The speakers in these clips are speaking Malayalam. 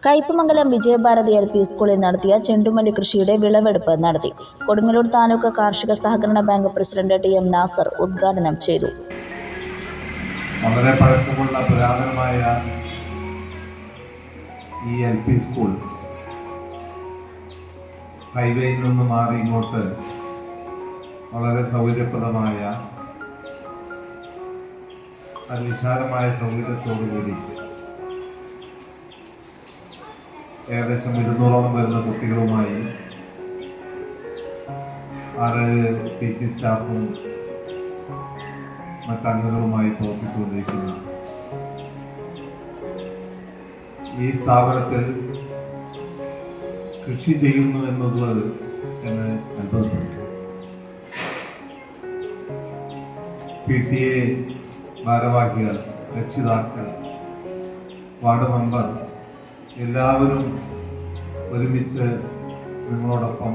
കയ്പമംഗലം വിജയഭാരതി LP സ്കൂളിൽ നടത്തിയ ചെണ്ടുമല്ലി കൃഷിയുടെ വിളവെടുപ്പ് നടത്തി. കൊടുങ്ങല്ലൂർ താലൂക്ക് കാർഷിക സഹകരണ ബാങ്ക് പ്രസിഡന്റ് TM നാസർ ഉദ്ഘാടനം ചെയ്തു. വളരെ പഴക്കമുള്ള പുരാതനമായ ഈ LP സ്കൂൾ ഹൈവേയിൽ നിന്ന് മാറി ഇങ്ങോട്ട് വളരെ സൗകര്യപ്രദമായ അതിവിശാലമായ സൗകര്യത്തോടുകൂടി ഏകദേശം 200ഓളം വരുന്ന കുട്ടികളുമായി 6 PT സ്റ്റാഫും മറ്റംഗങ്ങളുമായി പ്രവർത്തിച്ചുകൊണ്ടിരിക്കുന്ന ഈ സ്ഥാപനത്തിൽ കൃഷി ചെയ്യുന്നു എന്നുള്ളത് എന്നെ അത്ഭുതപ്പെടുന്നു. PTA ഭാരവാഹികൾ, രക്ഷിതാക്കൾ, വാർഡ് മെമ്പർ എല്ലാവരും ഒരുമിച്ച് നിങ്ങളോടൊപ്പം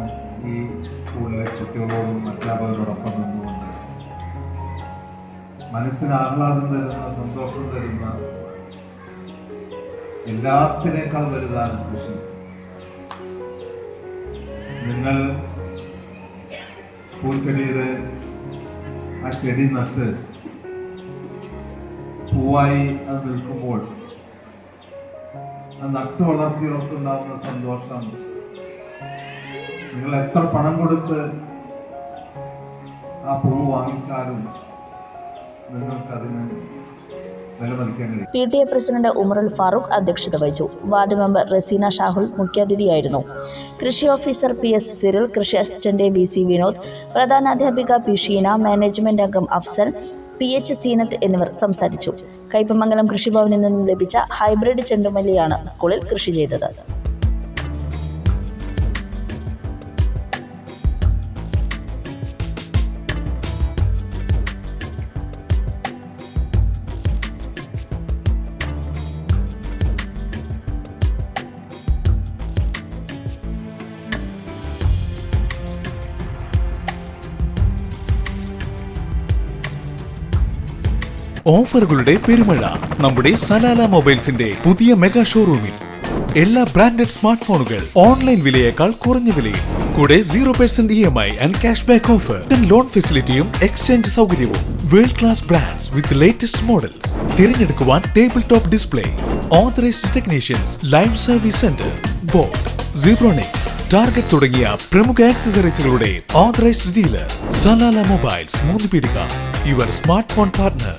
ഈ സ്കൂളിലെ കുട്ടികളോടും അധ്യാപകരോടൊപ്പം നിന്നുകൊണ്ട് മനസ്സിന് ആഹ്ലാദം തരുന്ന, സന്തോഷം തരുന്ന, എല്ലാത്തിനേക്കാൾ വലുതാണ് കൃഷി. നിങ്ങൾ പൂച്ചെടിയുടെ ആ ചെടി നട്ട് പൂവായി അത് നിൽക്കുമ്പോൾ ആ നട്ടു വളർത്തിയുണ്ടാകുന്ന സന്തോഷം, നിങ്ങൾ എത്ര പണം കൊടുത്ത് ആ പൂവ് വാങ്ങിച്ചാലും നിങ്ങൾക്കതിന് വിലമതിക്കാൻ കഴിയും. PTA പ്രസിഡന്റ് ഉമറുൽ ഫാറൂഖ് അധ്യക്ഷത വഹിച്ചു. വാർഡ് മെമ്പർ റസീന ഷാഹുൽ മുഖ്യാതിഥിയായിരുന്നു. കൃഷി ഓഫീസർ PS സിറിൽ, കൃഷി അസിസ്റ്റന്റ് VC വിനോദ്, പ്രധാനാധ്യാപിക P ഷീന, മാനേജ്മെന്റ് അംഗം അഫ്സൽ, PH സീനത്ത് എന്നിവർ സംസാരിച്ചു. കയ്പമംഗലം കൃഷിഭവനിൽ നിന്നും ലഭിച്ച ഹൈബ്രിഡ് ചെണ്ടുമല്ലിയാണ് സ്കൂളിൽ കൃഷി ചെയ്തത്. ഓഫറുകളുടെ പെരുമഴ നമ്മുടെ സലാല മൊബൈൽസിന്റെ പുതിയ മെഗാ ഷോറൂമിൽ. എല്ലാ ബ്രാൻഡഡ് സ്മാർട്ട് ഫോണുകൾ ഓൺലൈൻ വിലയേക്കാൾ കുറഞ്ഞ വിലയിൽ, കൂടെ 0% EMI and cash back offer, loan ഫെസിലിറ്റിയും എക്സ്ചേഞ്ച് സൗകര്യവും. World class brands with latest models തിരഞ്ഞെടുക്കുവാൻ table top display, authorised technicians, live service centre, boat, Zebronics, Target തുടങ്ങിയ പ്രമുഖ ആക്സസറീസുകളുടെ authorised dealer. Salala mobiles, Moonnupeedika, your smart phone partner.